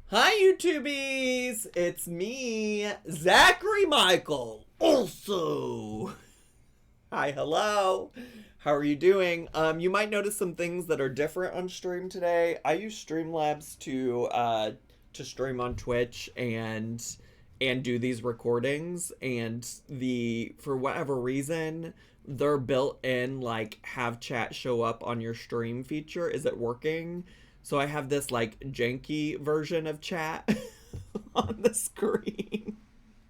Hi, YouTubies! It's me, Zachary Michael. Also, hi, hello. How are you doing? You might notice some things that are different on stream today. I use Streamlabs to stream on Twitch and do these recordings, and the for whatever reason their built-in like have chat show up on your stream feature isn't working. So I have this like janky version of chat on the screen.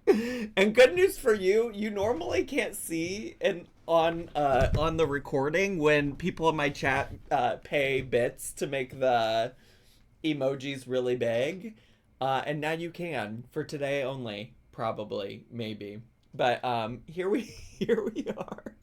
And good news for you, you normally can't see on the recording when people in my chat pay bits to make the emojis really big. And now you can for today only, probably, maybe. But here we here we are.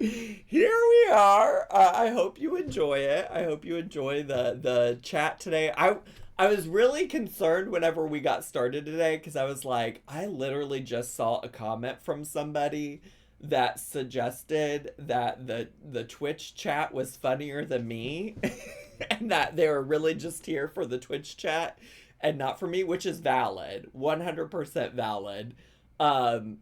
Here we are. I hope you enjoy it. I hope you enjoy the chat today. I was really concerned whenever we got started today because I was like, I literally just saw a comment from somebody that suggested that the Twitch chat was funnier than me and that they were really just here for the Twitch chat and not for me, which is valid, 100% valid. But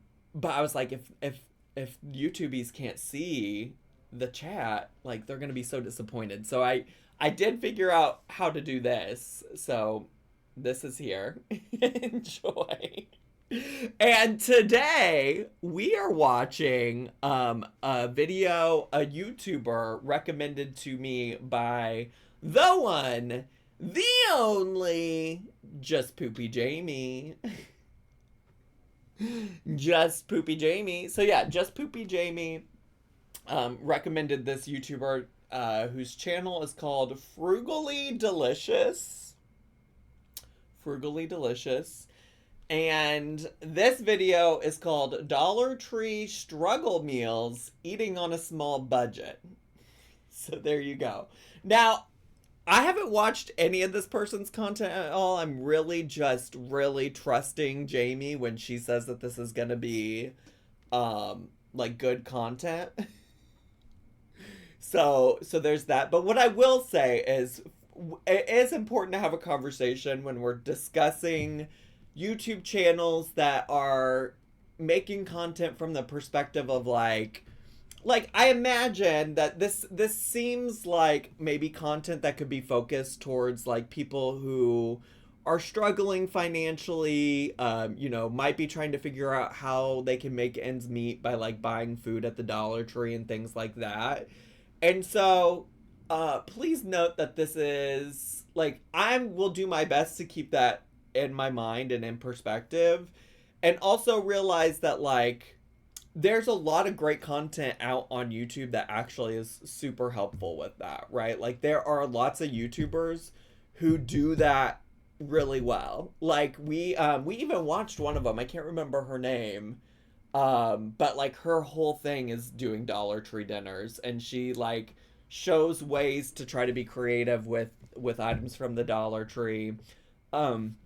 I was like, if YouTubies can't see the chat, like they're gonna be so disappointed. So I did figure out how to do this. So this is here. Enjoy. And today we are watching a video a YouTuber recommended to me by the one, the only, Just Poopy Jamie. Just Poopy Jamie. So yeah, Just Poopy Jamie recommended this YouTuber whose channel is called Frugally Delicious. Frugally Delicious. And this video is called Dollar Tree Struggle Meals Eating on a Small Budget. So there you go. Now, I haven't watched any of this person's content at all. I'm really just really trusting Jamie when she says that this is going to be like good content. So there's that. But what I will say is it is important to have a conversation when we're discussing YouTube channels that are making content from the perspective of like I imagine that this seems like maybe content that could be focused towards like people who are struggling financially, might be trying to figure out how they can make ends meet by like buying food at the Dollar Tree and things like that. And so please note that this is like I will do my best to keep that in my mind and in perspective, and also realize that like there's a lot of great content out on YouTube that actually is super helpful with that, right? Like there are lots of YouTubers who do that really well. Like we even watched one of them. I can't remember her name. But like her whole thing is doing Dollar Tree dinners, and she like shows ways to try to be creative with items from the Dollar Tree. Um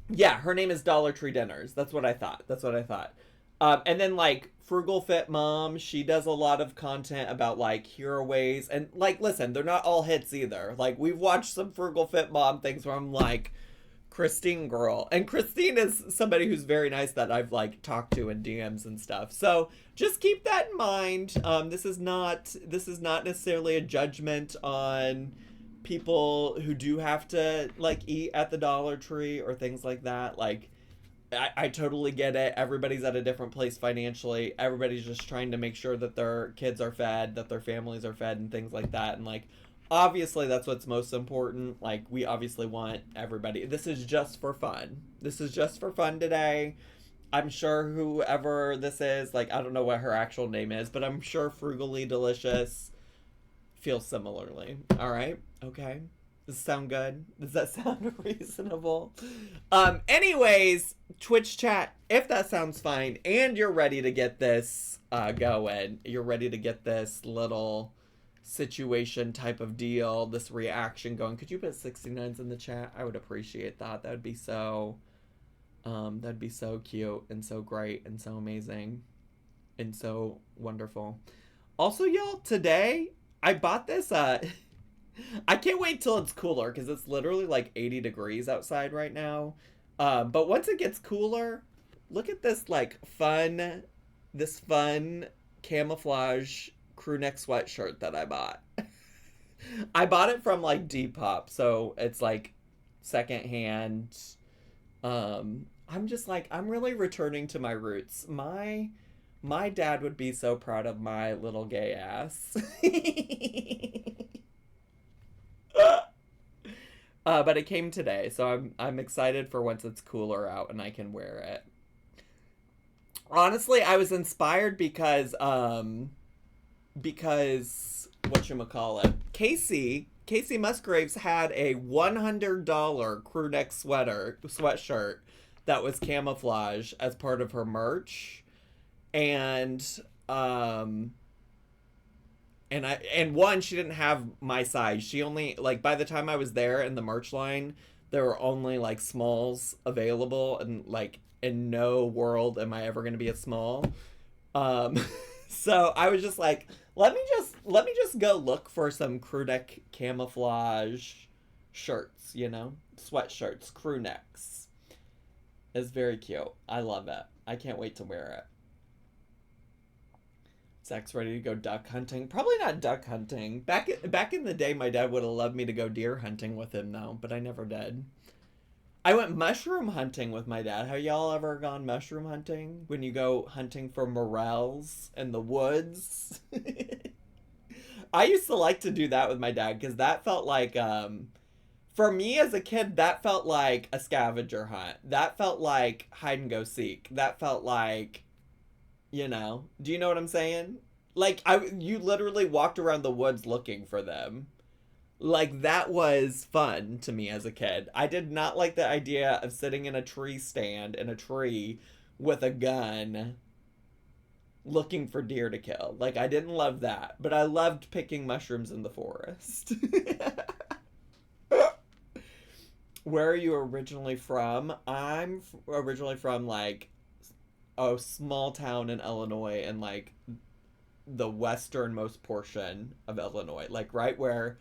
yeah, her name is Dollar Tree Dinners. That's what I thought. That's what I thought. And then like Frugal Fit Mom, she does a lot of content about like hero ways, and like listen, they're not all hits either. Like we've watched some Frugal Fit Mom things where I'm like, Christine girl, and Christine is somebody who's very nice that I've like talked to in DMs and stuff. So just keep that in mind. This is not necessarily a judgment on people who do have to like eat at the Dollar Tree or things like that. Like I totally get it. Everybody's at a different place financially. Everybody's just trying to make sure that their kids are fed, that their families are fed, and things like that. And like, obviously, that's what's most important. Like, we obviously want everybody. This is just for fun. This is just for fun today. I'm sure whoever this is, like, I don't know what her actual name is, but I'm sure Frugally Delicious feels similarly. All right? Okay. Does that sound good? Does that sound reasonable? Anyways, Twitch chat, if that sounds fine and you're ready to get this going, you're ready to get this little situation type of deal, this reaction going, could you put 69s in the chat? I would appreciate that. That'd be so cute and so great and so amazing and so wonderful. Also, y'all, today I bought this I can't wait till it's cooler because it's literally like 80 degrees outside right now. But once it gets cooler, look at this like this fun camouflage crew neck sweatshirt that I bought. I bought it from like Depop, so it's like secondhand. I'm just like I'm really returning to my roots. My dad would be so proud of my little gay ass. But it came today, so I'm excited for once it's cooler out and I can wear it. Honestly, I was inspired because whatchamacallit, Casey Musgraves had a $100 crew neck sweatshirt that was camouflage as part of her merch. And one, she didn't have my size. She only, like, by the time I was there in the merch line, there were only like smalls available, and like in no world am I ever going to be a small. So I was just like, let me just go look for some crew neck camouflage shirts, sweatshirts, crew necks. It's very cute. I love it. I can't wait to wear it. Zach's ready to go duck hunting. Probably not duck hunting. Back in the day, my dad would have loved me to go deer hunting with him, though, but I never did. I went mushroom hunting with my dad. Have y'all ever gone mushroom hunting? When you go hunting for morels in the woods? I used to like to do that with my dad because that felt like, for me as a kid, that felt like a scavenger hunt. That felt like hide and go seek. That felt like, do you know what I'm saying? Like, you literally walked around the woods looking for them. Like, that was fun to me as a kid. I did not like the idea of sitting in a tree stand in a tree with a gun looking for deer to kill. Like, I didn't love that, but I loved picking mushrooms in the forest. Where are you originally from? I'm originally from, like, a small town in Illinois, and like the westernmost portion of Illinois, like right where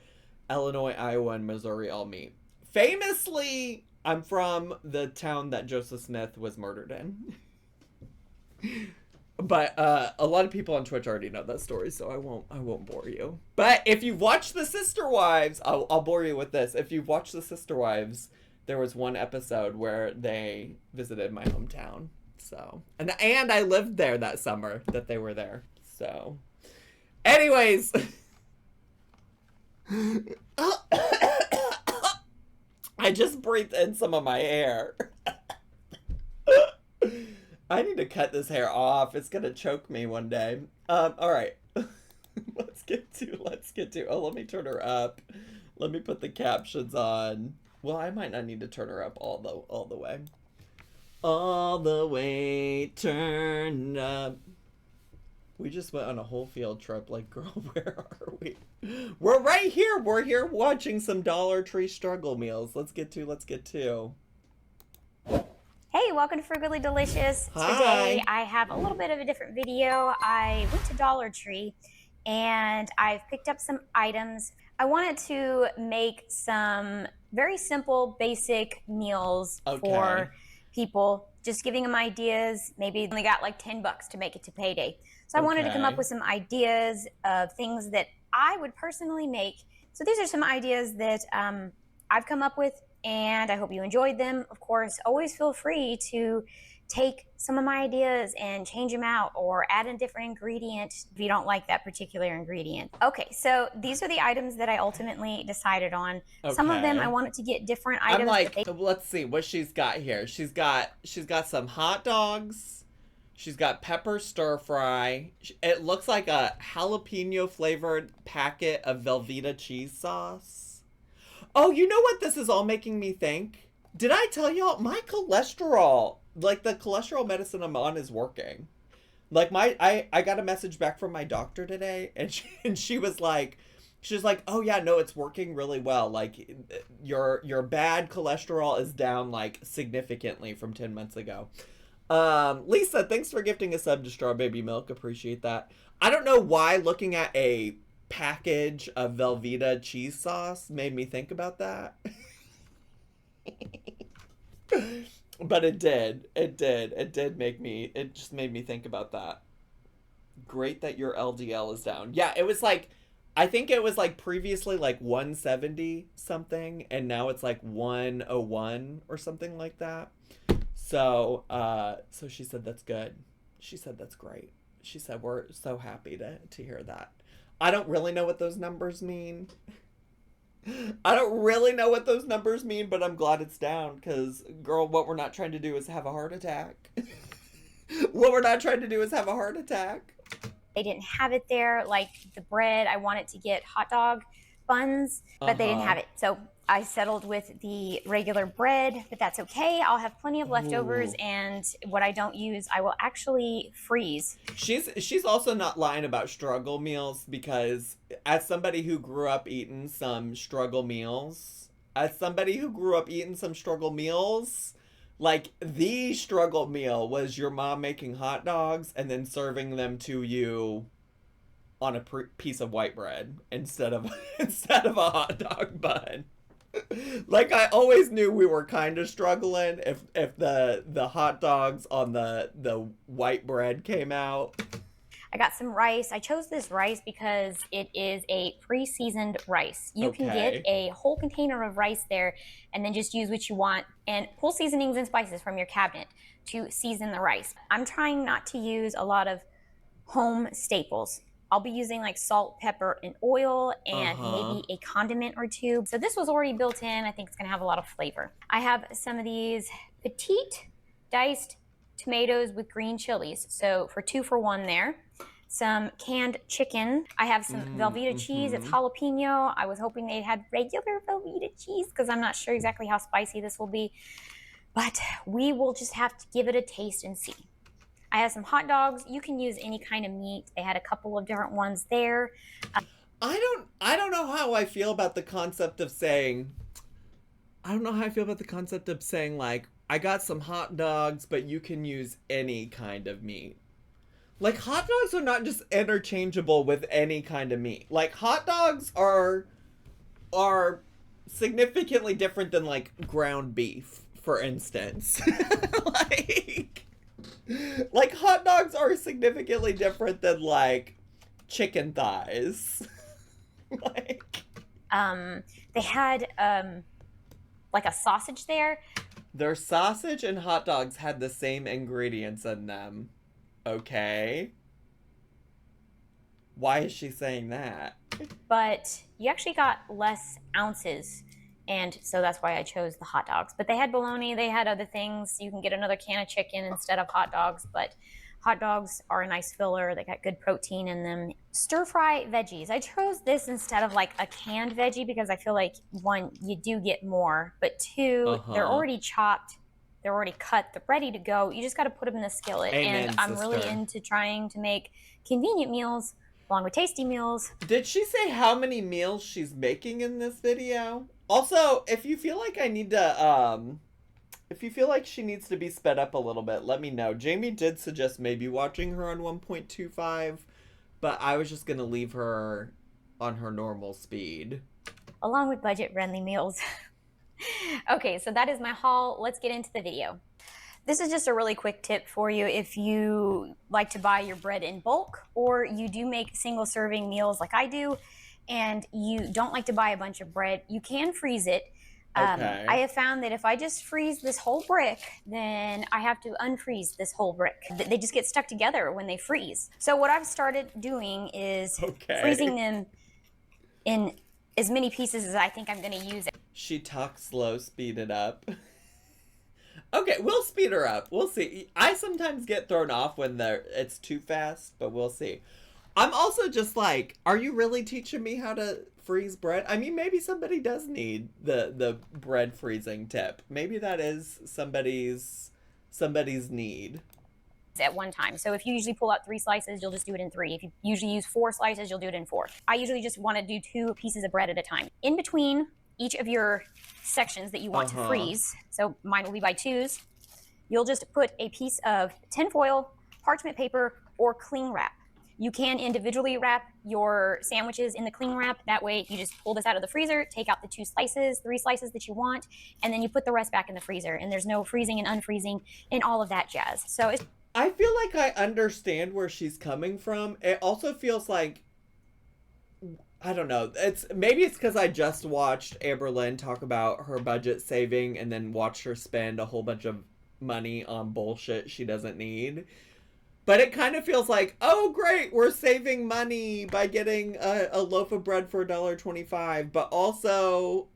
Illinois, Iowa, and Missouri all meet. Famously, I'm from the town that Joseph Smith was murdered in. But a lot of people on Twitch already know that story, so I won't bore you. But if you've watched The Sister Wives, I'll bore you with this. If you've watched The Sister Wives, there was one episode where they visited my hometown. So, and I lived there that summer that they were there. So, anyways, I just breathed in some of my hair. I need to cut this hair off. It's gonna choke me one day. All right. Let's get to. Oh, let me turn her up. Let me put the captions on. Well, I might not need to turn her up all the way. All the way turned up. We just went on a whole field trip. Like, girl, where are we? We're right here. We're here watching some Dollar Tree struggle meals. Let's get to. Hey, welcome to Frugally Delicious. Hi. Today I have a little bit of a different video. I went to Dollar Tree and I've picked up some items. I wanted to make some very simple, basic meals for people, just giving them ideas. Maybe they only got like $10 to make it to payday. So I wanted to come up with some ideas of things that I would personally make. So these are some ideas that I've come up with, and I hope you enjoyed them. Of course, always feel free to take some of my ideas and change them out or add a different ingredient if you don't like that particular ingredient. Okay, so these are the items that I ultimately decided on. Okay. Some of them I wanted to get different items. I'm like, let's see what she's got here. She's got some hot dogs. She's got pepper stir fry. It looks like a jalapeno flavored packet of Velveeta cheese sauce. Oh, you know what this is all making me think? Did I tell y'all my cholesterol? Like, the cholesterol medicine I'm on is working. Like, I got a message back from my doctor today, and she was like, oh yeah, no, it's working really well. Like, your bad cholesterol is down, like, significantly from 10 months ago. Lisa, thanks for gifting a sub to Straw Baby Milk. Appreciate that. I don't know why looking at a package of Velveeta cheese sauce made me think about that. But it did. It just made me think about that. Great that your LDL is down. Yeah, it was like, I think it was like previously like 170 something, and now it's like 101 or something like that. So she said that's good. She said that's great. She said we're so happy to hear that. I don't really know what those numbers mean. I don't really know what those numbers mean, but I'm glad it's down because, girl, what we're not trying to do is have a heart attack. What we're not trying to do is have a heart attack. They didn't have it there. Like the bread, I wanted to get hot dog buns, but they didn't have it. So I settled with the regular bread, but that's okay. I'll have plenty of leftovers, and what I don't use, I will actually freeze. She's also not lying about struggle meals, because as somebody who grew up eating some struggle meals, like the struggle meal was your mom making hot dogs and then serving them to you on a piece of white bread instead of a hot dog bun. Like, I always knew we were kind of struggling if the hot dogs on the white bread came out. I got some rice. I chose this rice because it is a pre-seasoned rice. You can get a whole container of rice there and then just use what you want and pull seasonings and spices from your cabinet to season the rice. I'm trying not to use a lot of home staples. I'll be using like salt, pepper, and oil, and maybe a condiment or two. So this was already built in. I think it's gonna have a lot of flavor. I have some of these petite diced tomatoes with green chilies. So for 2 for $1 there. Some canned chicken. I have some Velveeta cheese. It's jalapeno. I was hoping they had regular Velveeta cheese because I'm not sure exactly how spicy this will be. But we will just have to give it a taste and see. I have some hot dogs. You can use any kind of meat. They had a couple of different ones there. I don't know how I feel about the concept of saying, like, I got some hot dogs, but you can use any kind of meat. Like, hot dogs are not just interchangeable with any kind of meat. Like, hot dogs are significantly different than, like, ground beef, for instance. Like, hot dogs are significantly different than, like, chicken thighs. Like, they had like a sausage there. Their sausage and hot dogs had the same ingredients in them. Okay. Why is she saying that? But you actually got less ounces, and so that's why I chose the hot dogs. But they had bologna, they had other things. You can get another can of chicken instead of hot dogs, but hot dogs are a nice filler. They got good protein in them. Stir fry veggies. I chose this instead of like a canned veggie because I feel like, one, you do get more, but two, they're already chopped, they're already cut, they're ready to go. You just got to put them in the skillet. Amen, and I'm sister. really into trying to make convenient meals along with tasty meals. Did she say how many meals she's making in this video? Also, if you feel like she needs to be sped up a little bit, let me know. Jamie did suggest maybe watching her on 1.25, but I was just going to leave her on her normal speed. Along with budget-friendly meals. Okay, so that is my haul. Let's get into the video. This is just a really quick tip for you if you like to buy your bread in bulk, or you do make single-serving meals like I do, and you don't like to buy a bunch of bread. You can freeze it. Okay. I have found that if I just freeze this whole brick, then I have to unfreeze this whole brick. They just get stuck together when they freeze. So what I've started doing is freezing them in as many pieces as I think I'm going to use. She talks slow, speed it up. Okay, we'll speed her up. We'll see. I sometimes get thrown off when it's too fast, but we'll see. I'm also just like, are you really teaching me how to freeze bread? I mean, maybe somebody does need the bread freezing tip. Maybe that is somebody's need. At one time. So if you usually pull out 3 slices, you'll just do it in 3. If you usually use 4 slices, you'll do it in 4. I usually just want to do 2 pieces of bread at a time. In between each of your sections that you want to freeze, so mine will be by 2s, you'll just put a piece of tin foil, parchment paper, or cling wrap. You can individually wrap your sandwiches in the cling wrap. That way you just pull this out of the freezer, take out the 2 slices, 3 slices that you want, and then you put the rest back in the freezer. And there's no freezing and unfreezing and all of that jazz. So I feel like I understand where she's coming from. It also feels like, I don't know. Maybe it's because I just watched Amber Lynn talk about her budget saving and then watched her spend a whole bunch of money on bullshit she doesn't need. But it kind of feels like, oh great, we're saving money by getting a loaf of bread for $1.25, but also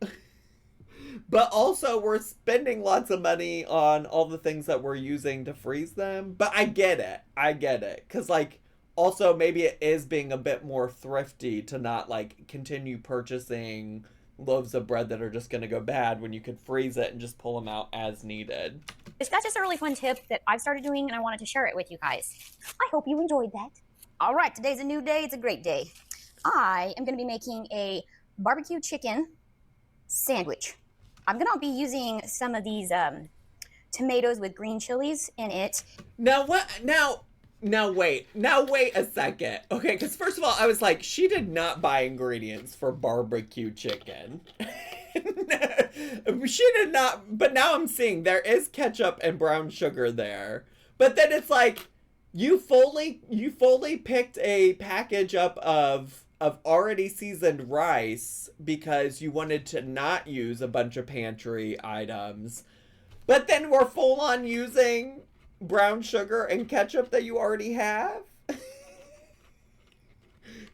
we're spending lots of money on all the things that we're using to freeze them. But I get it. Because, like, also maybe it is being a bit more thrifty to not, like, continue purchasing loaves of bread that are just going to go bad when you could freeze it and just pull them out as needed. That's just a really fun tip that I've started doing, and I wanted to share it with you guys. I hope you enjoyed that. All right, today's a new day. It's a great day. I am going to be making a barbecue chicken sandwich. I'm going to be using some of these tomatoes with green chilies in it. Now what? Now wait a second. Okay, because first of all, I was like, she did not buy ingredients for barbecue chicken. She did not, but now I'm seeing there is ketchup and brown sugar there. But then it's like, you fully picked a package up of already seasoned rice because you wanted to not use a bunch of pantry items. But then we're full on using brown sugar and ketchup that you already have?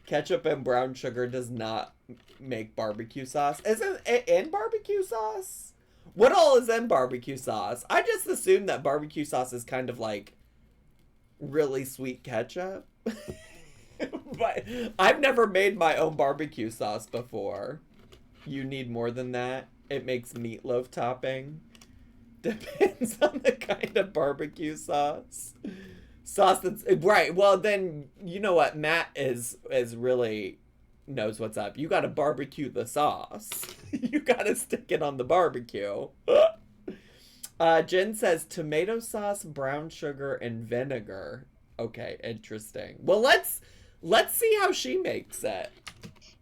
Ketchup and brown sugar does not make barbecue sauce. Isn't it in barbecue sauce? What all is in barbecue sauce? I just assumed that barbecue sauce is kind of like really sweet ketchup. But I've never made my own barbecue sauce before. You need more than that. It makes meatloaf topping. Depends on the kind of barbecue sauce. Sauce that's right. Well, then you know what Matt is really knows what's up. You got to barbecue the sauce. You got to stick it on the barbecue. Jen says tomato sauce, brown sugar, and vinegar. Okay, interesting. Well, let's see how she makes it.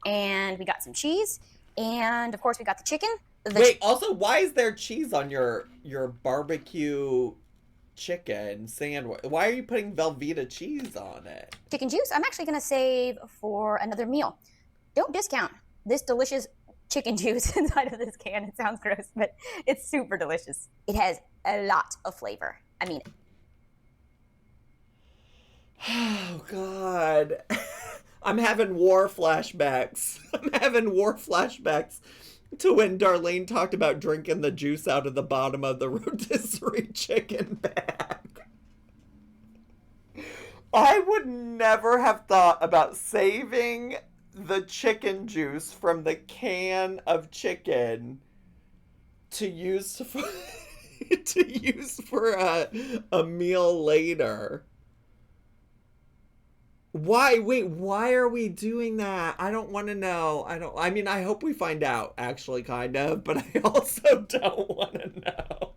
And we got some cheese, and of course we got the chicken. Wait, also, why is there cheese on your barbecue chicken sandwich? Why are you putting Velveeta cheese on it? Chicken juice, I'm actually going to save for another meal. Don't discount this delicious chicken juice inside of this can. It sounds gross, but it's super delicious. It has a lot of flavor. I mean, oh, God. I'm having war flashbacks. To when Darlene talked about drinking the juice out of the bottom of the rotisserie chicken bag. I would never have thought about saving the chicken juice from the can of chicken to use for a meal later. Why? Wait, why are we doing that? I don't want to know. I mean, I hope we find out, actually, kind of, but I also don't want to know.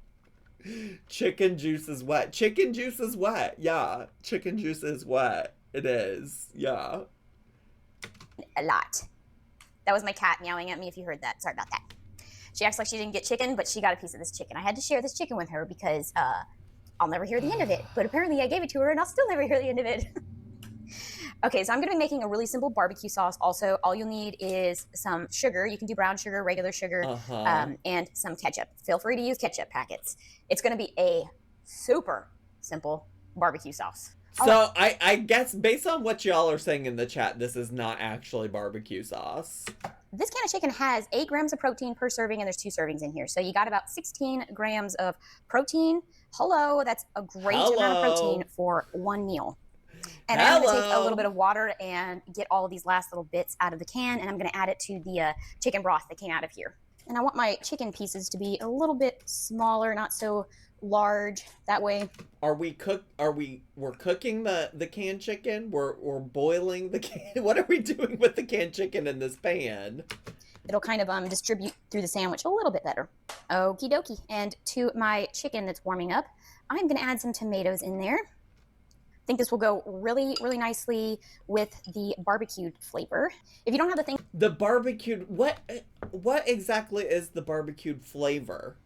Chicken juice is wet. Chicken juice is wet. Yeah. Chicken juice is wet. It is. Yeah. A lot. That was my cat meowing at me if you heard that. Sorry about that. She acts like she didn't get chicken, but she got a piece of this chicken. I had to share this chicken with her because I'll never hear the end of it. But apparently I gave it to her and I'll still never hear the end of it. Okay, so I'm going to be making a really simple barbecue sauce. Also, all you'll need is some sugar. You can do brown sugar, regular sugar, and some ketchup. Feel free to use ketchup packets. It's going to be a super simple barbecue sauce. So I guess based on what y'all are saying in the chat, this is not actually barbecue sauce. This can of chicken has 8 grams of protein per serving, and there's 2 servings in here. So you got about 16 grams of protein. Hello, that's a great amount of protein for one meal. And I'm going to take a little bit of water and get all of these last little bits out of the can, and I'm going to add it to the chicken broth that came out of here. And I want my chicken pieces to be a little bit smaller, not so large. That way. We're cooking the canned chicken? We're boiling the can. What are we doing with the canned chicken in this pan? It'll kind of distribute through the sandwich a little bit better. Okie dokie. And to my chicken that's warming up, I'm going to add some tomatoes in there. think this will go really, really nicely with the barbecued flavor. If you don't have the thing... The barbecued, what exactly is the barbecued flavor?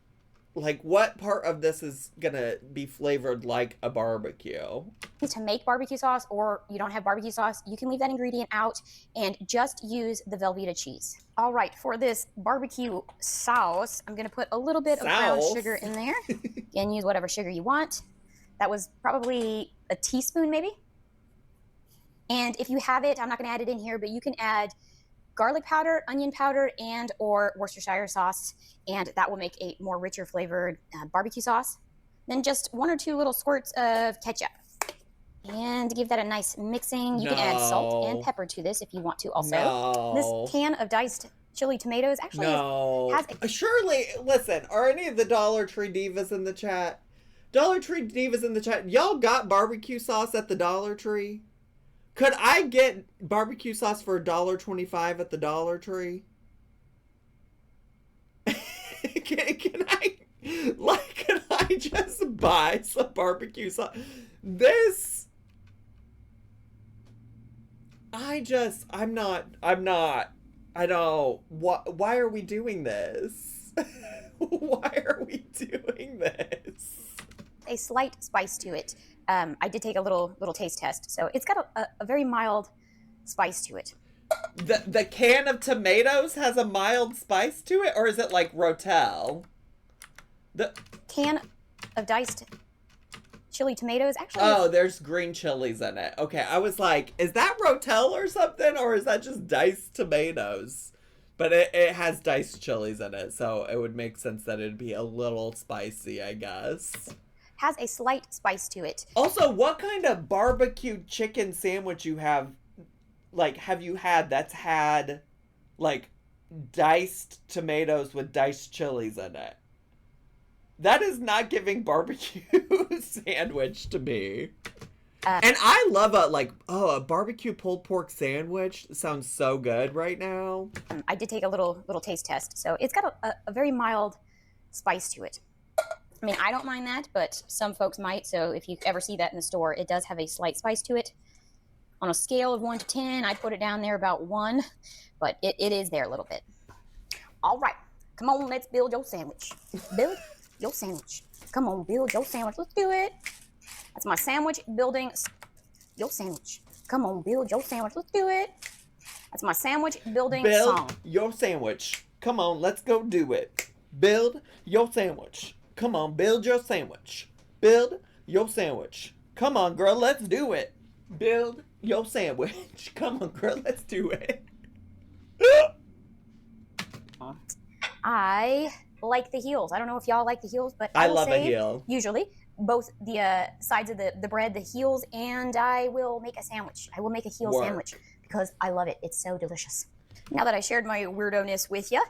Like, what part of this is gonna be flavored like a barbecue? To make barbecue sauce, or you don't have barbecue sauce, you can leave that ingredient out and just use the Velveeta cheese. All right, for this barbecue sauce, I'm gonna put a little bit of brown sugar in there. And use whatever sugar you want. That was probably a teaspoon maybe. And if you have it, I'm not gonna add it in here, but you can add garlic powder, onion powder, and or Worcestershire sauce, and that will make a more richer flavored barbecue sauce. Then just 1 or 2 little squirts of ketchup. And to give that a nice mixing, you can add salt and pepper to this if you want to also. This can of diced chili tomatoes actually has... Surely, listen, are any of the Dollar Tree divas in the chat? Dollar Tree divas in the chat, y'all got barbecue sauce at the Dollar Tree? Could I get barbecue sauce for $1.25 at the Dollar Tree? Can I just buy some barbecue sauce? Why are we doing this? Why are we doing this? A slight spice to it. I did take a little taste test, so it's got a very mild spice to it. The can of tomatoes has a mild spice to it, or is it like Rotel? The can of diced chili tomatoes actually. Oh, there's green chilies in it. Okay, I was like, is that Rotel or something, or is that just diced tomatoes? But it has diced chilies in it, so it would make sense that it'd be a little spicy, I guess. Has a slight spice to it. Also, what kind of barbecue chicken sandwich have you had that's had, like, diced tomatoes with diced chilies in it? That is not giving barbecue sandwich to me. And I love a barbecue pulled pork sandwich. Sounds so good right now. I did take a little taste test, so it's got a very mild spice to it. I mean, I don't mind that, but some folks might. So if you ever see that in the store, it does have a slight spice to it. On a scale of 1 to 10, I put it down there about 1, but it is there a little bit. All right, come on, let's build your sandwich. Build your sandwich. Come on, build your sandwich. Let's do it. That's my sandwich building your sandwich. Come on, build your sandwich. Let's do it. That's my sandwich building song. Build your sandwich. Come on, let's go do it. Build your sandwich. Come on, build your sandwich. Build your sandwich. Come on, girl, let's do it. Build your sandwich. Come on, girl, let's do it. I like the heels. I don't know if y'all like the heels, but I love a heel. Usually, both the sides of the bread, the heels, and I will make a sandwich. I will make a heel sandwich because I love it. It's so delicious. Now that I shared my weirdo-ness with you,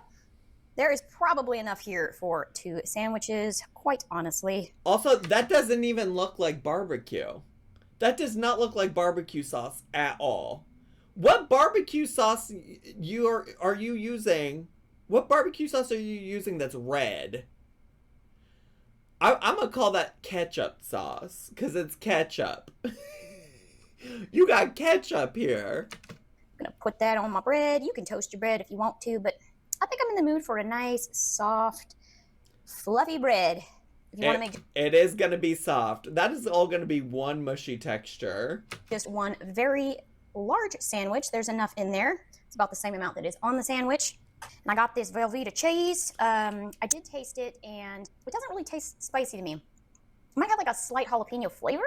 there is probably enough here for 2 sandwiches, quite honestly. Also, that doesn't even look like barbecue. That does not look like barbecue sauce at all. What barbecue sauce are you using? What barbecue sauce are you using that's red? I'm gonna call that ketchup sauce, because it's ketchup. You got ketchup here. I'm gonna put that on my bread. You can toast your bread if you want to, but I think I'm in the mood for a nice, soft, fluffy bread. If you want to make it is gonna be soft. That is all gonna be one mushy texture. Just one very large sandwich. There's enough in there. It's about the same amount that is on the sandwich. And I got this Velveeta cheese. I did taste it, and it doesn't really taste spicy to me. It might have like a slight jalapeno flavor,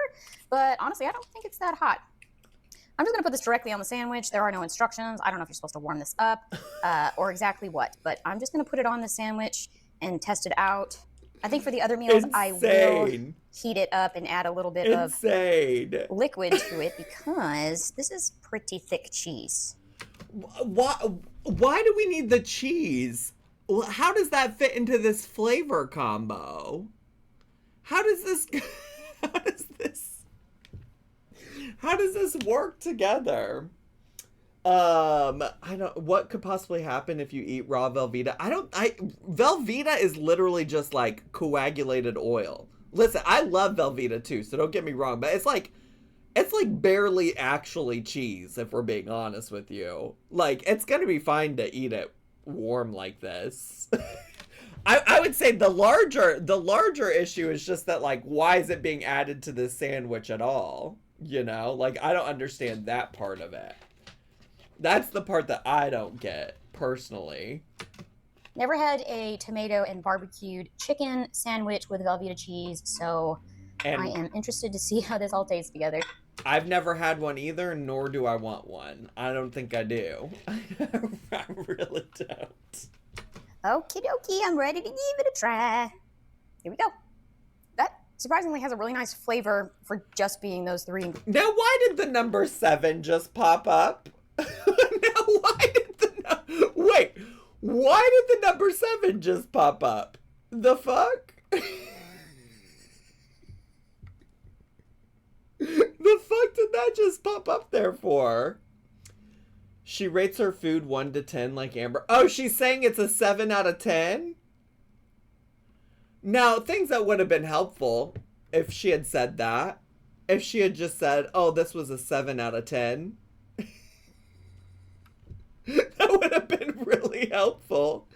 but honestly, I don't think it's that hot. I'm just gonna put this directly on the sandwich. There are no instructions. I don't know if you're supposed to warm this up or exactly what, but I'm just gonna put it on the sandwich and test it out. I think for the other meals, I will heat it up and add a little bit of liquid to it because this is pretty thick cheese. Why do we need the cheese? How does that fit into this flavor combo? How does this work together? What could possibly happen if you eat raw Velveeta? Velveeta is literally just like coagulated oil. Listen, I love Velveeta too, so don't get me wrong, but it's like it's like barely actually cheese, if we're being honest with you. Like, it's gonna be fine to eat it warm like this. I would say the larger issue is just that, like, why is it being added to this sandwich at all? You know, like, I don't understand that part of it. That's the part that I don't get, personally. Never had a tomato and barbecued chicken sandwich with Velveeta cheese, so I am interested to see how this all tastes together. I've never had one either, nor do I want one. I don't think I do. I really don't. Okie dokie, I'm ready to give it a try. Here we go. That surprisingly has a really nice flavor for just being those three ingredients. Now, why did the number 7 just pop up? Wait, why did the number 7 just pop up? The fuck? The fuck did that just pop up there for? She rates her food 1 to 10 like Amber. Oh, she's saying it's a 7 out of 10? Now, things that would have been helpful if she had said that. If she had just said, oh, this was a 7 out of 10. That would have been really helpful.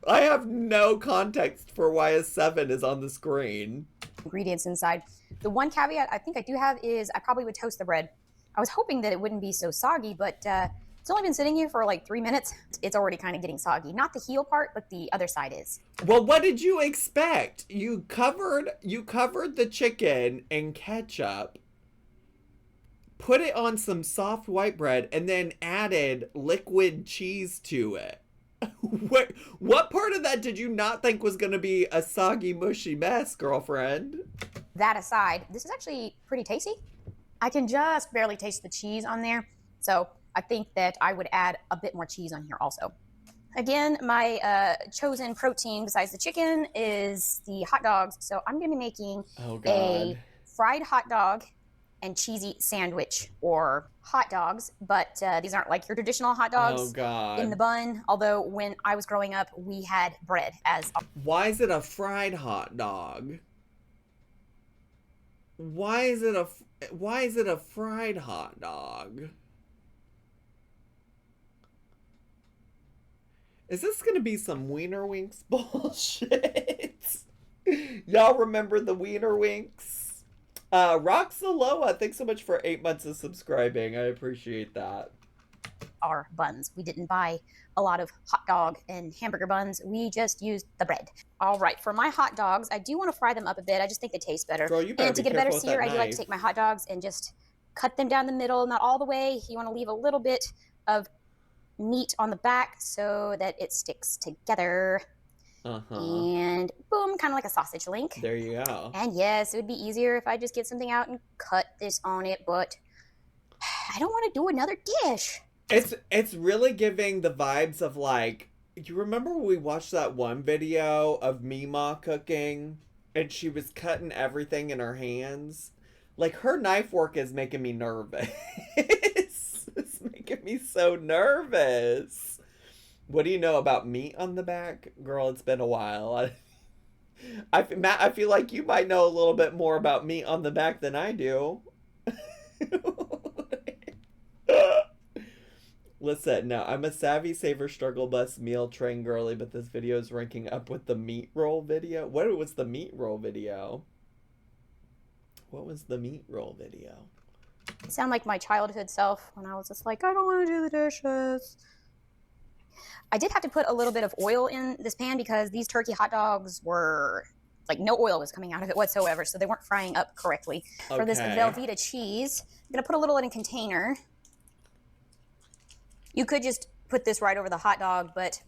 I have no context for why a 7 is on the screen. Ingredients inside. The one caveat I think I do have is I probably would toast the bread. I was hoping that it wouldn't be so soggy, but it's only been sitting here for like 3 minutes. It's already kind of getting soggy. Not the heel part, but the other side is. Well, what did you expect? You covered the chicken in ketchup, put it on some soft white bread, and then added liquid cheese to it. What part of that did you not think was going to be a soggy, mushy mess, girlfriend? That aside, this is actually pretty tasty. I can just barely taste the cheese on there, so I think that I would add a bit more cheese on here also. Again, my chosen protein besides the chicken is the hot dogs, so I'm going to be making a fried hot dog and cheesy sandwich, or hot dogs, but these aren't like your traditional hot dogs in the bun, although when I was growing up, we had bread as... Why is it a fried hot dog? Why is it a fried hot dog? Is this gonna be some Wiener Winks bullshit? Y'all remember the Wiener Winks? Roxaloa, thanks so much for 8 months of subscribing. I appreciate that. Our buns. We didn't buy a lot of hot dog and hamburger buns. We just used the bread. All right, for my hot dogs, I do want to fry them up a bit. I just think they taste better. Girl, you better and to be get a better careful with sear, that I do like knife. to take my hot dogs and just cut them down the middle, not all the way. You want to leave a little bit of meat on the back so that it sticks together. And boom, kind of like a sausage link. There you go. And yes, it would be easier if I just get something out and cut this on it, but I don't want to do another dish. It's really giving the vibes of, like, you remember when we watched that one video of Mima cooking and she was cutting everything in her hands? Like, her knife work is making me nervous. It's making me so nervous. What do you know about meat on the back? Girl, it's been a while. Matt, I feel like you might know a little bit more about meat on the back than I do. Listen, no, I'm a savvy saver struggle bus meal train girly, but this video is ranking up with the meat roll video. What was the meat roll video? What was the meat roll video? I sound like my childhood self when I was just like, I don't want to do the dishes. I did have to put a little bit of oil in this pan because these turkey hot dogs were, like, no oil was coming out of it whatsoever, so they weren't frying up correctly. For this Velveeta cheese, I'm going to put a little in a container. You could just put this right over the hot dog, but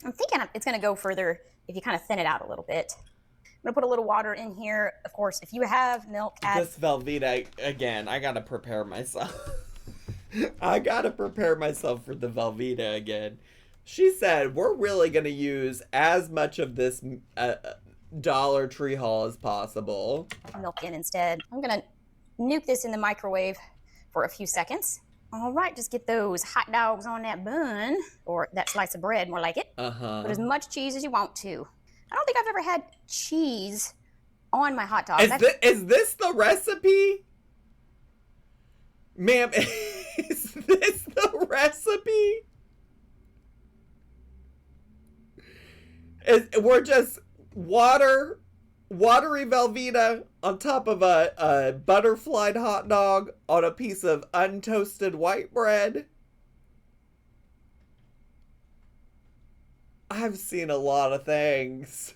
I'm thinking it's going to go further if you kind of thin it out a little bit. I'm going to put a little water in here. Of course, if you have milk, add... This Velveeta, again, I got to prepare myself. I got to prepare myself for the Velveeta again. She said, we're really going to use as much of this Dollar Tree haul as possible. Milk in instead. I'm going to nuke this in the microwave for a few seconds. All right, just get those hot dogs on that bun, or that slice of bread, more like it. Put as much cheese as you want to. I don't think I've ever had cheese on my hot dog. Is this the recipe? Ma'am, is this the recipe? We're just watery Velveeta on top of a butterflied hot dog on a piece of untoasted white bread. I've seen a lot of things.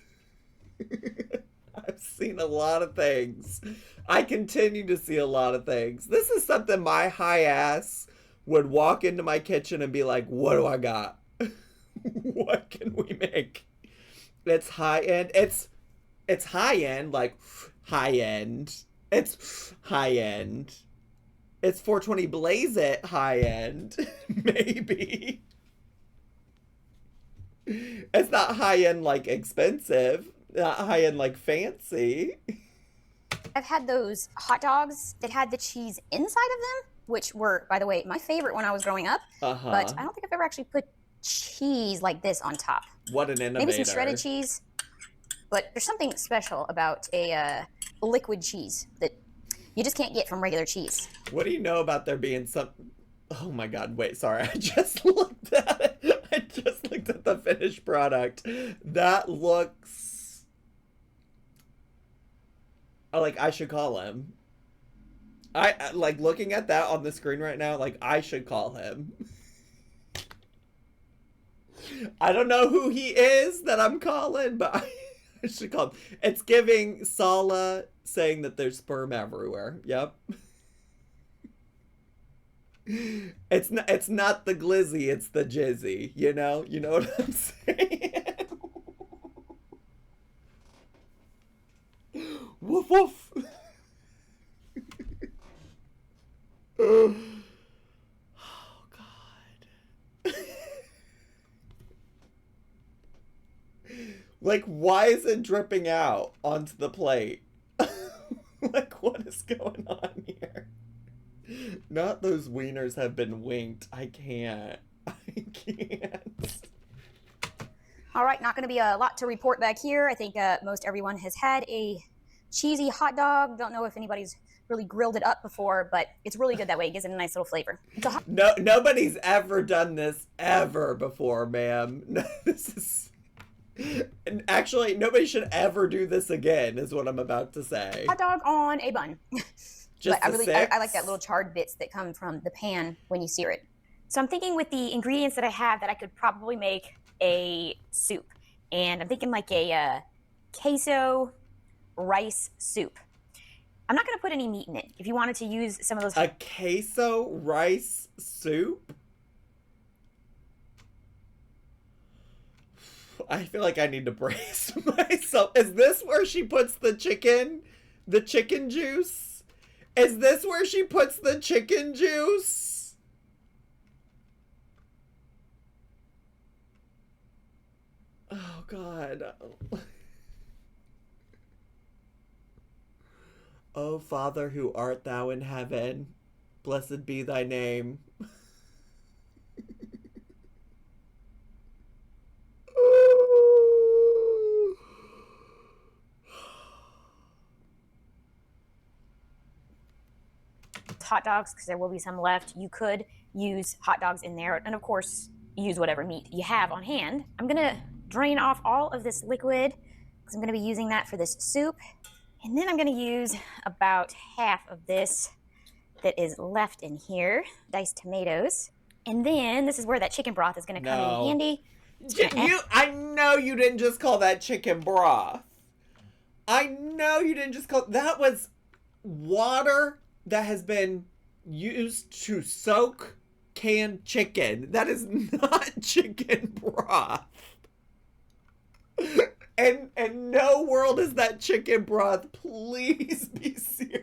I've seen a lot of things. I continue to see a lot of things. This is something my high ass would walk into my kitchen and be like, what do I got? What can we make? It's high end. It's high end, like high end. It's high end. It's 420 Blaze It high end. Maybe. It's not high end like expensive. Not high end like fancy. I've had those hot dogs that had the cheese inside of them, which were, by the way, my favorite when I was growing up. Uh-huh. But I don't think I've ever actually put cheese like this on top. What an innovator. Maybe some shredded cheese. But there's something special about a liquid cheese that you just can't get from regular cheese. What do you know about there being some... Oh my god, wait, sorry. I just looked at it. I just looked at the finished product. That looks... like, I should call him. I like, looking at that on the screen right now, like, I should call him. I don't know who he is that I'm calling, but I should call him. It's giving Sala saying that there's sperm everywhere. Yep. It's not the glizzy, it's the jizzy, you know? You know what I'm saying? Woof woof. Oh god. Like, why is it dripping out onto the plate? Like, what is going on here? Not those wieners have been winked. I can't. All right, not going to be a lot to report back here. I think most everyone has had a cheesy hot dog. Don't know if anybody's really grilled it up before, but it's really good that way. It gives it a nice little flavor. No, nobody's ever done this ever before, ma'am. This is... And actually, nobody should ever do this again, is what I'm about to say. Hot dog on a bun. Just but I like that little charred bits that come from the pan when you sear it. So I'm thinking with the ingredients that I have that I could probably make a soup. And I'm thinking like a queso rice soup. I'm not going to put any meat in it. If you wanted to use some of those... A queso rice soup? I feel like I need to brace myself. Is this where she puts the chicken juice? Is this where she puts the chicken juice? Oh, God. O Father, who art thou in heaven, blessed be thy name. Hot dogs, because there will be some left. You could use hot dogs in there, and of course use whatever meat you have on hand. I'm gonna drain off all of this liquid because I'm gonna be using that for this soup, and then I'm gonna use about half of this that is left in here, diced tomatoes, and then this is where that chicken broth is gonna come in handy. I know you didn't just call that chicken broth. I know you didn't just call... That was water that has been used to soak canned chicken. That is not chicken broth. And no world is that chicken broth. Please be serious.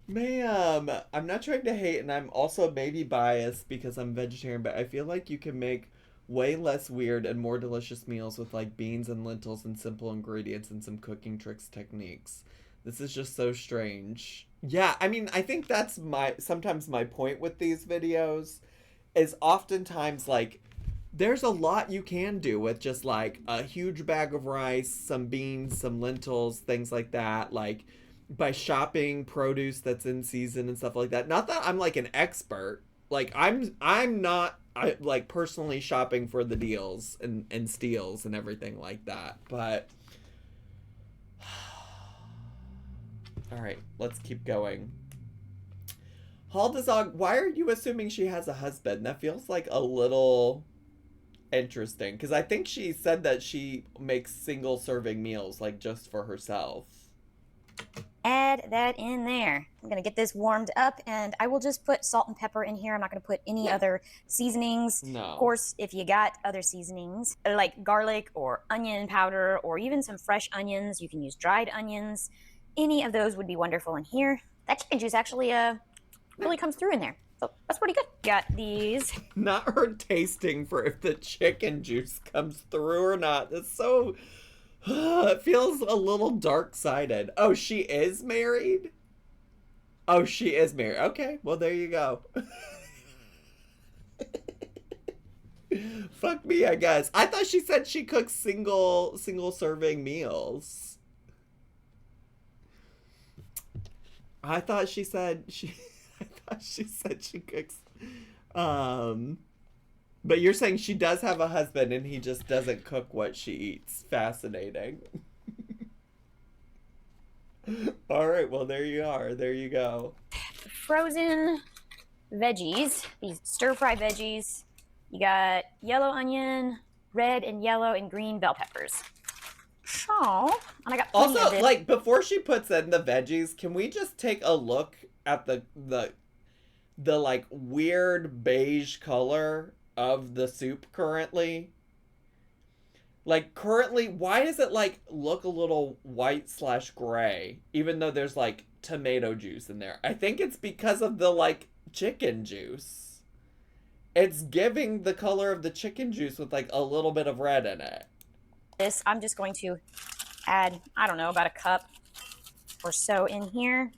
Ma'am, I'm not trying to hate, and I'm also maybe biased because I'm vegetarian, but I feel like you can make way less weird and more delicious meals with like beans and lentils and simple ingredients and some cooking tricks techniques. This is just so strange. Yeah, I mean, I think that's sometimes my point with these videos is oftentimes like there's a lot you can do with just like a huge bag of rice, some beans, some lentils, things like that. Like by shopping produce that's in season and stuff like that. Not that I'm like an expert. Like I'm not like personally shopping for the deals and steals and everything like that. But all right, let's keep going. Haldazog, why are you assuming she has a husband? That feels like a little interesting, because I think she said that she makes single serving meals, like just for herself. Add that in there. I'm gonna get this warmed up, and I will just put salt and pepper in here. I'm not gonna put any other seasonings. No. Of course, if you got other seasonings like garlic or onion powder or even some fresh onions, you can use dried onions. Any of those would be wonderful in here. That chicken juice actually really comes through in there. So that's pretty good. Got these. Not her tasting for if the chicken juice comes through or not. It's so... it feels a little dark-sided. Oh, she is married? Oh, she is married. Okay, well, there you go. Fuck me, I guess. I thought she said she cooks single-serving meals. I thought she said she cooks. But you're saying she does have a husband and he just doesn't cook what she eats. Fascinating. All right, well, there you are. There you go. Frozen veggies, these stir-fry veggies. You got yellow onion, red and yellow and green bell peppers. Oh, and I got plenty also, of this. like, before she puts in the veggies, can we just take a look at the like weird beige color of the soup currently? Like, currently, why does it like look a little white/gray even though there's like tomato juice in there? I think it's because of the like chicken juice. It's giving the color of the chicken juice with like a little bit of red in it. This, I'm just going to add, I don't know, about a cup or so in here.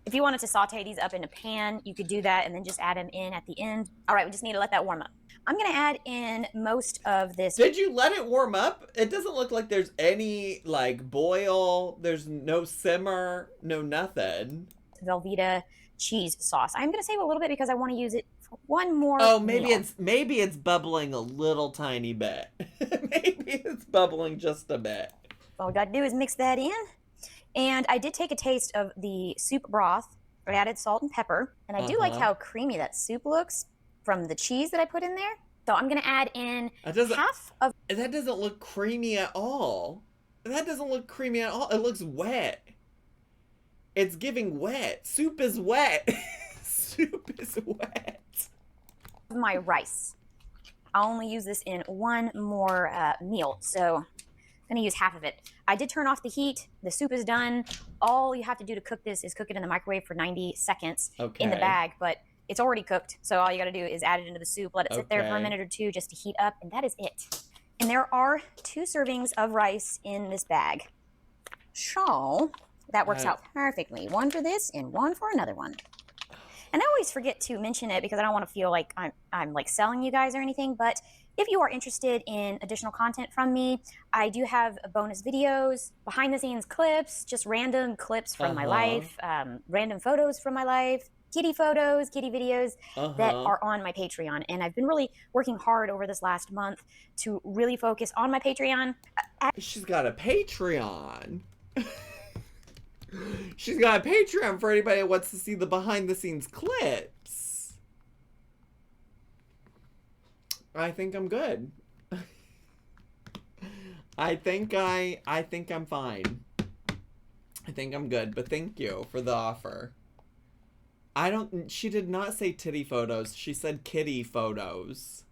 If you wanted to saute these up in a pan, you could do that and then just add them in at the end. All right, we just need to let that warm up. I'm going to add in most of this. Did you let it warm up? It doesn't look like there's any, like, boil. There's no simmer, no nothing. Velveeta cheese sauce. I'm going to save a little bit because I want to use it for one more maybe meal. maybe it's bubbling a little tiny bit. Maybe it's bubbling just a bit. All we got to do is mix that in. And I did take a taste of the soup broth. I added salt and pepper. And I do like how creamy that soup looks from the cheese that I put in there. So I'm going to add in half of... That doesn't look creamy at all. That doesn't look creamy at all. It looks wet. It's giving wet. Soup is wet. Soup is wet. My rice. I'll only use this in one more meal. So I'm going to use half of it. I did turn off the heat. The soup is done. All you have to do to cook this is cook it in the microwave for 90 seconds in the bag. But it's already cooked. So all you got to do is add it into the soup. Let it sit there for a minute or two just to heat up. And that is it. And there are 2 servings of rice in this bag. So that works out perfectly. One for this and one for another one. And I always forget to mention it because I don't want to feel like I'm like selling you guys or anything. But if you are interested in additional content from me, I do have bonus videos, behind the scenes clips, just random clips from my life, random photos from my life, kitty photos, kitty videos that are on my Patreon. And I've been really working hard over this last month to really focus on my Patreon. She's got a Patreon. She's got a Patreon for anybody that wants to see the behind the scenes clips. I think I'm good. I think I'm fine. I think I'm good, but thank you for the offer. She did not say titty photos. She said kitty photos.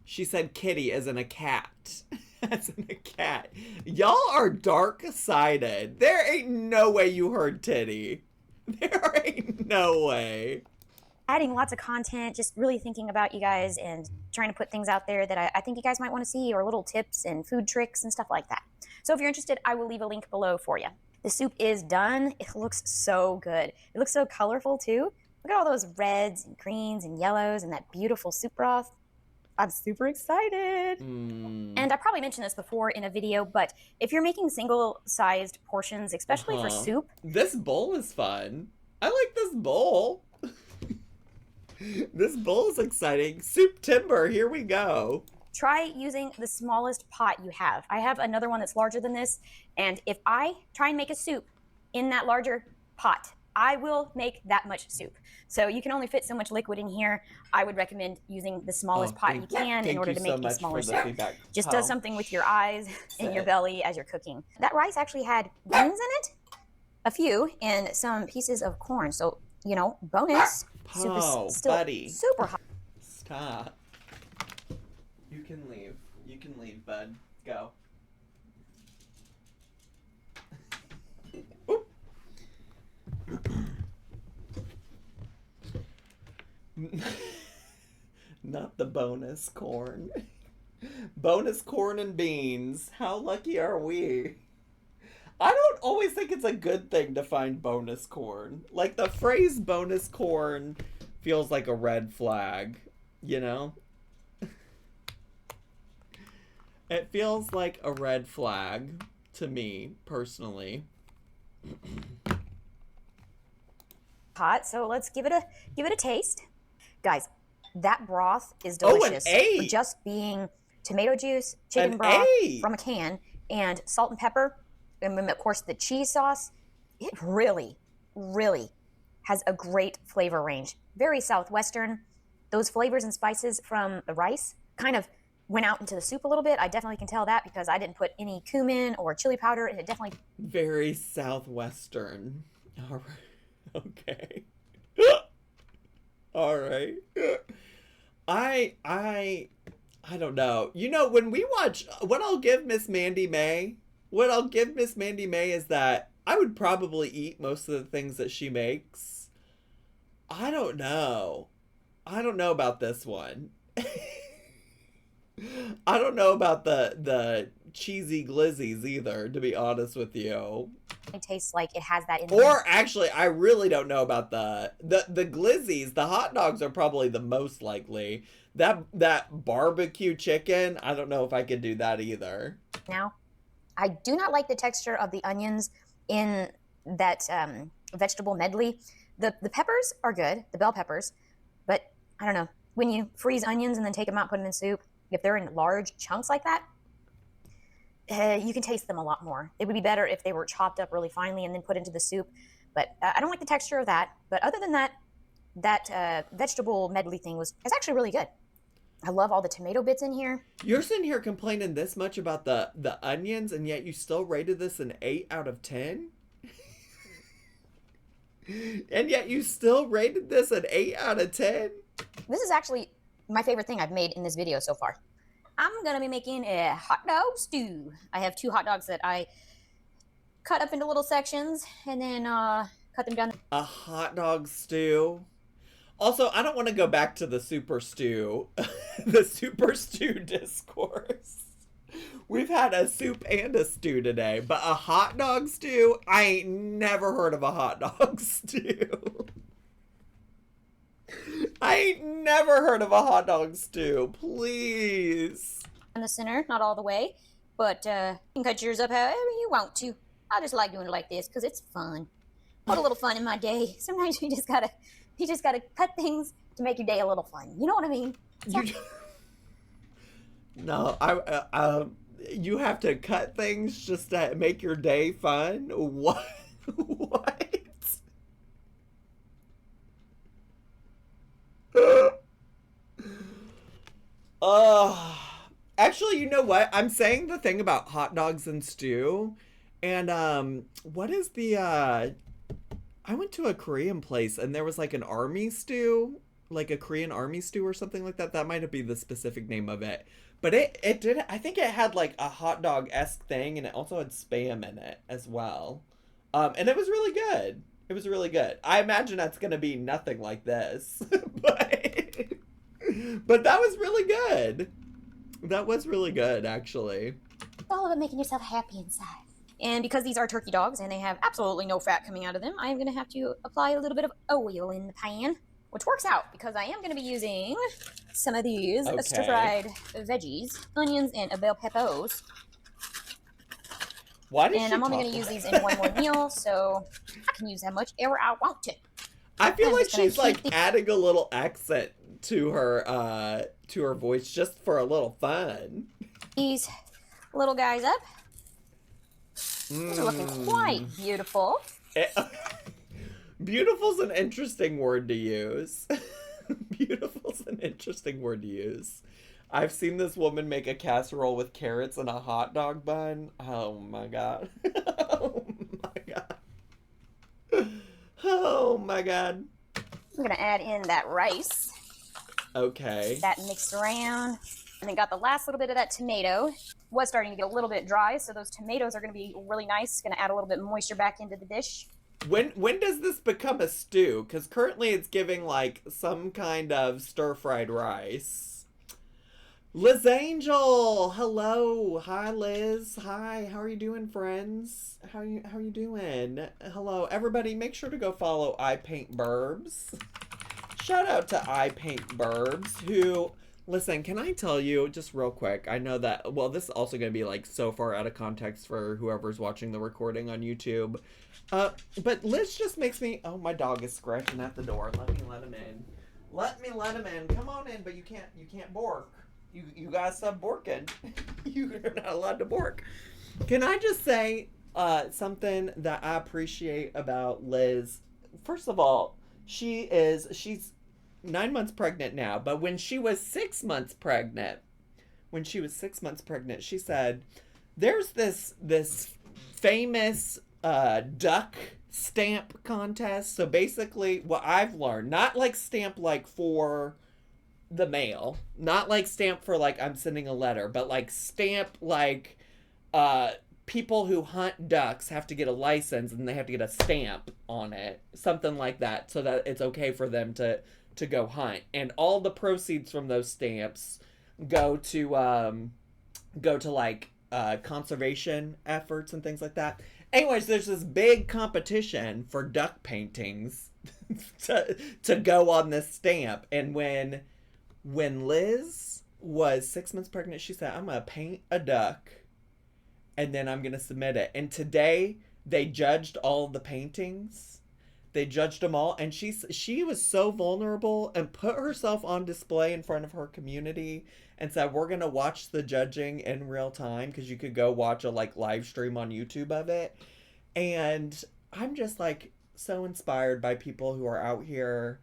She said kitty as in a cat. As in a cat. Y'all are dark-sided. There ain't no way you heard titty. There ain't no way. Adding lots of content, just really thinking about you guys and trying to put things out there that I think you guys might want to see, or little tips and food tricks and stuff like that. So if you're interested, I will leave a link below for you. The soup is done. It looks so good. It looks so colorful too. Look at all those reds and greens and yellows and that beautiful soup broth. I'm super excited. And I probably mentioned this before in a video, but if you're making single-sized portions, especially for soup. This bowl is fun. I like this bowl. This bowl is exciting. Soup timber, here we go. Try using the smallest pot you have. I have another one that's larger than this, and if I try and make a soup in that larger pot, I will make that much soup. So you can only fit so much liquid in here. I would recommend using the smallest pot you can in order to make a smaller soup. Just does something with your eyes and your belly as you're cooking. That rice actually had beans in it, a few, and some pieces of corn. So, you know, bonus. Soup is still super hot. Stop. You can leave. You can leave, bud. Go. Not the bonus corn. Bonus corn and beans. How lucky are we? I don't always think it's a good thing to find bonus corn. Like, the phrase bonus corn feels like a red flag, you know? It feels like a red flag to me, personally. Hot, so let's give it a taste. Guys, that broth is delicious. For just being tomato juice, chicken broth from a can, and salt and pepper, and of course the cheese sauce. It really, really has a great flavor range. Very Southwestern. Those flavors and spices from the rice kind of went out into the soup a little bit. I definitely can tell that because I didn't put any cumin or chili powder, and it definitely... Very Southwestern. All right. Okay. All right. I don't know. You know, when we watch, what I'll give Miss Mandy May is that I would probably eat most of the things that she makes. I don't know. I don't know about this one. I don't know about the cheesy glizzies either, to be honest with you. It tastes like it has that in there. Or actually, I really don't know about the glizzies. The hot dogs are probably the most likely. That barbecue chicken, I don't know if I could do that either. Now, I do not like the texture of the onions in that vegetable medley. The peppers are good, the bell peppers, but I don't know. When you freeze onions and then take them out, put them in soup, if they're in large chunks like that, you can taste them a lot more. It would be better if they were chopped up really finely and then put into the soup. But I don't like the texture of that. But other than that, that vegetable medley thing is actually really good. I love all the tomato bits in here. You're sitting here complaining this much about the onions, and yet you still rated this an 8 out of 10? And yet you still rated this an 8 out of 10? This is actually my favorite thing I've made in this video so far. I'm gonna be making a hot dog stew. I have 2 hot dogs that I cut up into little sections and then cut them down. A hot dog stew? Also, I don't want to go back to the super stew, the super stew discourse. We've had a soup and a stew today, but a hot dog stew? I ain't never heard of a hot dog stew. I ain't never heard of a hot dog stew. Please. In the center, not all the way, but you can cut yours up however you want to. I just like doing it like this because it's fun. Put a little fun in my day. Sometimes you just gotta cut things to make your day a little fun. You know what I mean? No, you have to cut things just to make your day fun? What? What? Actually, you know what? I'm saying the thing about hot dogs and stew, and what is the I went to a Korean place and there was like an army stew, like a Korean army stew or something like that. That might be the specific name of it. But it did, I think it had like a hot dog-esque thing, and it also had Spam in it as well. And it was really good. It was really good. I imagine that's going to be nothing like this. But that was really good. That was really good, actually. It's all about making yourself happy inside. And because these are turkey dogs and they have absolutely no fat coming out of them, I am going to have to apply a little bit of oil in the pan. which works out because I am going to be using some of these Okay. stir-fried veggies, onions, and bell peppers. Why does And she I'm only talk going to use like these in one more meal, so I can use how much ever I want to. I feel I'm like just gonna she's like keep adding a little accent to her voice just for a little fun. these little guys up. These are looking quite beautiful. Beautiful's an interesting word to use. Beautiful's an interesting word to use. I've seen this woman make a casserole with carrots and a hot dog bun. Oh my god. Oh my god. Oh my god. I'm gonna add in that rice. Okay. That mixed around. And then got the last little bit of that tomato. Was starting to get a little bit dry, so those tomatoes are gonna be really nice. It's gonna add a little bit of moisture back into the dish. When does this become a stew? Because currently it's giving like some kind of stir-fried rice. Liz Angel, hello. Hi Liz. Hi. How are you doing, friends? How are you doing? Hello, everybody. Make sure to go follow I Paint Burbs. Shout out to I Paint Burbs, who, listen, can I tell you just real quick? I know that, well, this is also going to be like so far out of context for whoever's watching the recording on YouTube. But Liz just makes me, oh, my dog is scratching at the door. Let me let him in. Let me let him in. Come on in, but you can't bork. You gotta stop borking. You're not allowed to bork. Can I just say something that I appreciate about Liz? First of all, she's 9 months pregnant now, but when she was 6 months pregnant, she said, there's this famous duck stamp contest. So basically what I've learned, not like stamp like for the mail, not like stamp for like I'm sending a letter, but like stamp like people who hunt ducks have to get a license and they have to get a stamp on it, something like that, so that it's okay for them to go hunt. And all the proceeds from those stamps go to like conservation efforts and things like that. Anyways, there's this big competition for duck paintings to go on this stamp. And when Liz was 6 months pregnant, she said, I'm gonna paint a duck and then I'm gonna submit it. And today they judged all the paintings. They judged them all, and she was so vulnerable and put herself on display in front of her community and said, we're gonna watch the judging in real time, because you could go watch a like live stream on YouTube of it. And I'm just like so inspired by people who are out here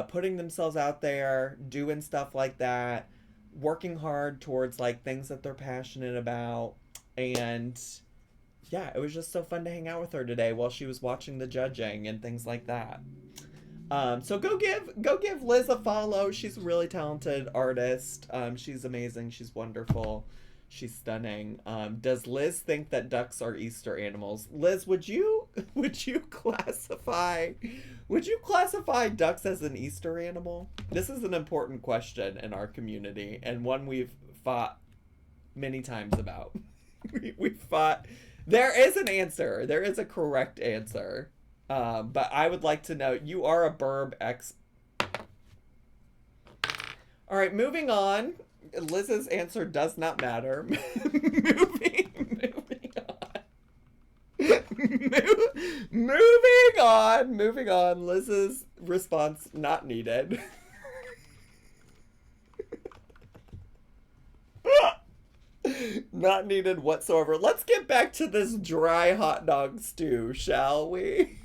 putting themselves out there, doing stuff like that, working hard towards like things that they're passionate about. And yeah, it was just so fun to hang out with her today while she was watching the judging and things like that. So go give Liz a follow. She's a really talented artist. She's amazing. She's wonderful. She's stunning. Does Liz think that ducks are Easter animals? Liz, would you classify ducks as an Easter animal? This is an important question in our community, and one we've fought many times about. We've fought. There is an answer. There is a correct answer. But I would like to know, you are a burb X. All right, moving on. Liz's answer does not matter. moving on. Moving on. Liz's response not needed. Not needed whatsoever. Let's get back to this dry hot dog stew, shall we?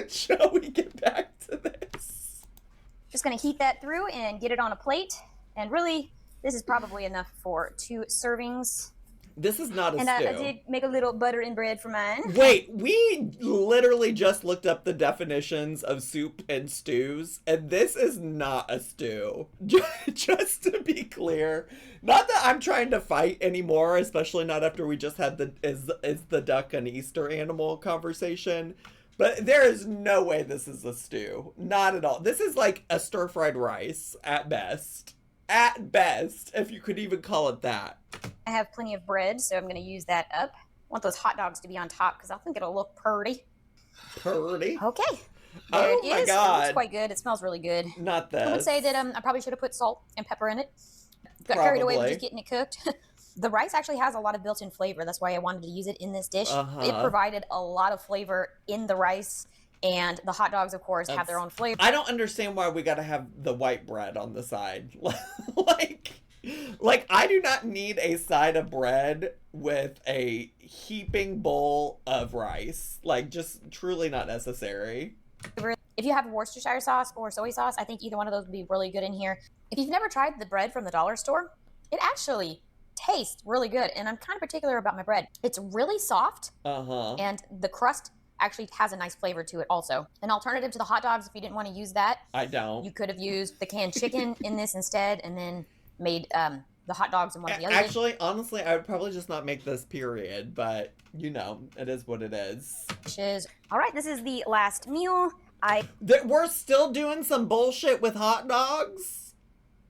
Shall we get back to this? Just gonna heat that through and get it on a plate. And really, this is probably enough for 2 servings. This is not a and stew. I did make a little butter and bread for mine. Wait, we literally just looked up the definitions of soup and stews, and this is not a stew. Just to be clear. Not that I'm trying to fight anymore, especially not after we just had the is the duck an Easter animal conversation. But there is no way this is a stew. Not at all. This is like a stir-fried rice at best. At best, if you could even call it that. I have plenty of bread, so I'm going to use that up. I want those hot dogs to be on top because I think it'll look pretty. Pretty? Okay. There it Oh my is. It looks god. quite good. It smells really good. Not this. I would say that I probably should have put salt and pepper in it. Got carried away with just getting it cooked. The rice actually has a lot of built-in flavor. That's why I wanted to use it in this dish. It provided a lot of flavor in the rice, and the hot dogs, of course, have their own flavor. I don't understand why we gotta have the white bread on the side. Like I do not need a side of bread with a heaping bowl of rice. Like, just truly not necessary. If you have Worcestershire sauce or soy sauce, I think either one of those would be really good in here. If you've never tried the bread from the dollar store, it actually tastes really good. And I'm kind of particular about my bread. It's really soft. And the crust actually has a nice flavor to it also. An alternative to the hot dogs, if you didn't want to use that, you could have used the canned chicken in this instead, and then made the hot dogs in one of the other Actually, honestly, I would probably just not make this, period. But, you know, it is what it is. All right, this is the last meal. We're still doing some bullshit with hot dogs?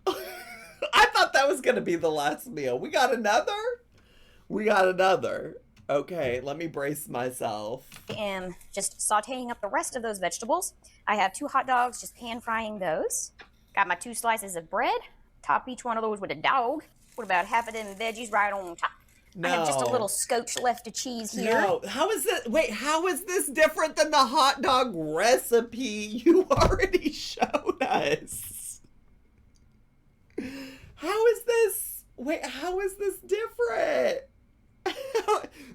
I thought that was going to be the last meal. We got another? We got another. Okay, let me brace myself. I am just sauteing up the rest of those vegetables. I have 2 hot dogs, just pan frying those. Got my 2 slices of bread. Top each one of those with a dog. Put about half of them veggies right on top. No. I have just a little scotch left of cheese here. No, how is it? Wait, how is this different than the hot dog recipe you already showed us? How is this? Wait, how is this different?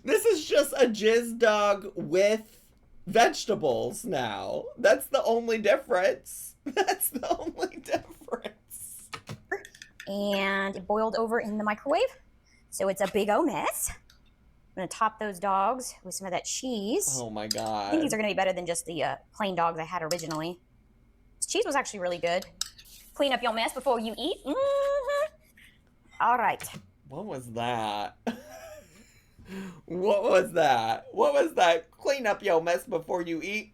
This is just a jizz dog with vegetables now. That's the only difference. That's the only difference. And it boiled over in the microwave. So it's a big old mess. I'm going to top those dogs with some of that cheese. Oh my god. I think these are going to be better than just the plain dogs I had originally. This cheese was actually really good. Clean up your mess before you eat. All right. What was that? What was that? What was that? Clean up your mess before you eat.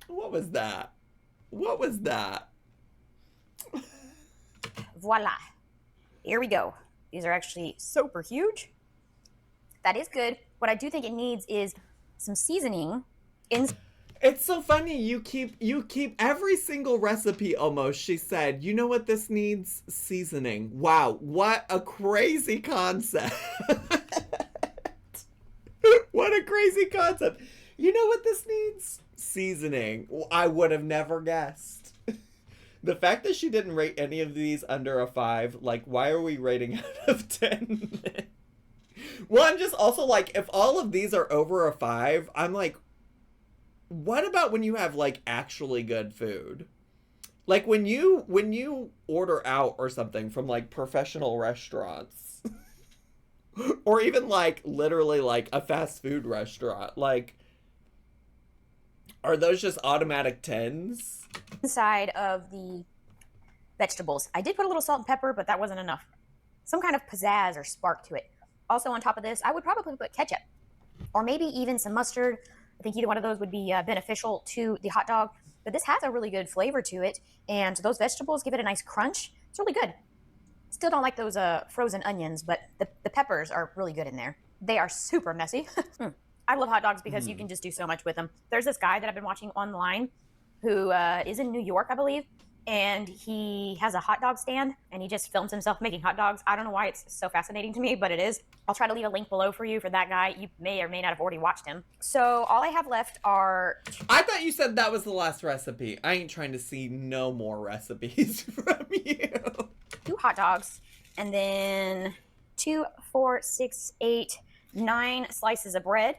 What was that? What was that? Voila. Here we go. These are actually super huge. That is good. What I do think it needs is some seasoning. It's so funny. You keep every single recipe almost. She said, you know what this needs? Seasoning. Wow. What a crazy concept. What a crazy concept. You know what this needs? Seasoning. I would have never guessed. The fact that she didn't rate any of these under a 5, like, why are we rating out of 10? Well, I'm just also like, if all of these are over a 5, I'm like, what about when you have, like, actually good food? Like, when you order out or something from, like, professional restaurants, or even, like, literally, like, a fast food restaurant, like, are those just automatic 10s? Inside of the vegetables, I did put a little salt and pepper, but that wasn't enough. Some kind of pizzazz or spark to it. Also on top of this, I would probably put ketchup, or maybe even some mustard. I think either one of those would be beneficial to the hot dog, but this has a really good flavor to it, and those vegetables give it a nice crunch. It's really good. Still don't like those frozen onions, but the peppers are really good in there. They are super messy. I love hot dogs because you can just do so much with them. There's this guy that I've been watching online who is in New York, I believe, and he has a hot dog stand, and he just films himself making hot dogs. I don't know why it's so fascinating to me, but it is. I'll try to leave a link below for you for that guy. You may or may not have already watched him. So all I have left are... I thought you said that was the last recipe. I ain't trying to see no more recipes from you. 2 hot dogs, and then 2, 4, 6, 8, 9 slices of bread.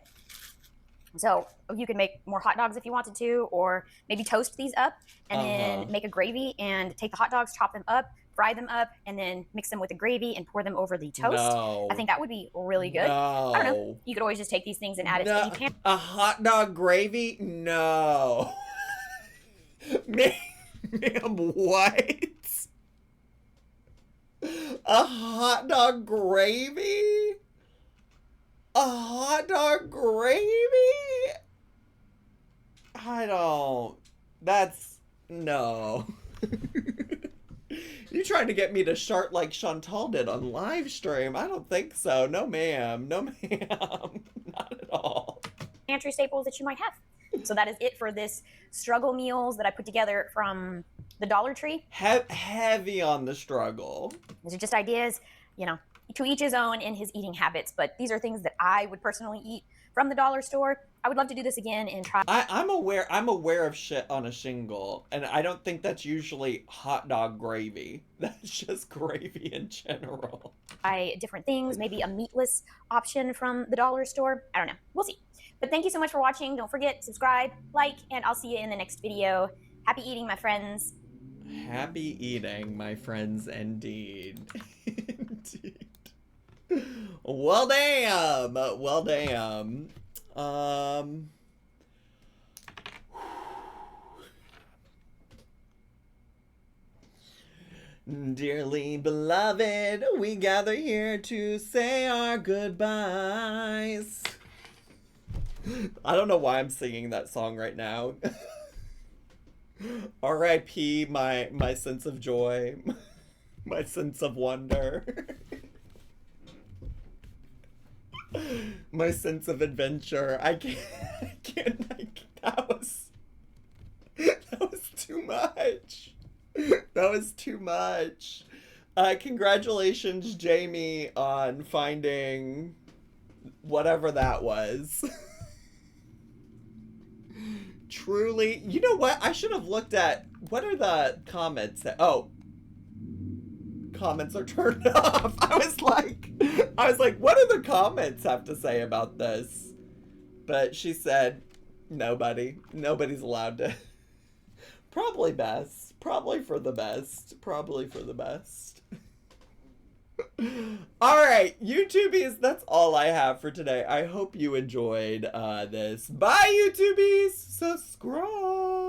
So you could make more hot dogs if you wanted to, or maybe toast these up and then make a gravy and take the hot dogs, chop them up, fry them up, and then mix them with the gravy and pour them over the toast. No. I think that would be really good. No. I don't know. You could always just take these things and add it to any pan. A hot dog gravy? No. Ma'am, what? A hot dog gravy? A hot dog gravy? I don't. That's. No. You trying to get me to shart like Chantal did on live stream? I don't think so. No, ma'am. No, ma'am. Not at all. pantry staples that you might have. So that is it for this struggle meals that I put together from the Dollar Tree. Heavy on the struggle. These are just ideas, you know, to each his own in his eating habits, but these are things that I would personally eat from the dollar store. I would love to do this again and try. I'm aware of shit on a shingle, and I don't think that's usually hot dog gravy. That's just gravy in general. Different things, maybe a meatless option from the dollar store. I don't know. We'll see. But thank you so much for watching. Don't forget, subscribe, like, and I'll see you in the next video. Happy eating, my friends. Happy eating, my friends, indeed. Indeed. Well, damn. Well, damn. Dearly beloved, we gather here to say our goodbyes. I don't know why I'm singing that song right now. R.I.P. my sense of joy, my sense of wonder, my sense of adventure. I can't. That was too much. That was too much. Congratulations, Jamie, on finding whatever that was. Truly, you know what? I should have looked at what are the comments that. Oh, comments are turned off. I was like, what do the comments have to say about this? But she said, nobody's allowed to. Probably best. Probably for the best. Probably for the best. Alright, YouTubies, that's all I have for today. I hope you enjoyed this. Bye, YouTubies! Subscribe!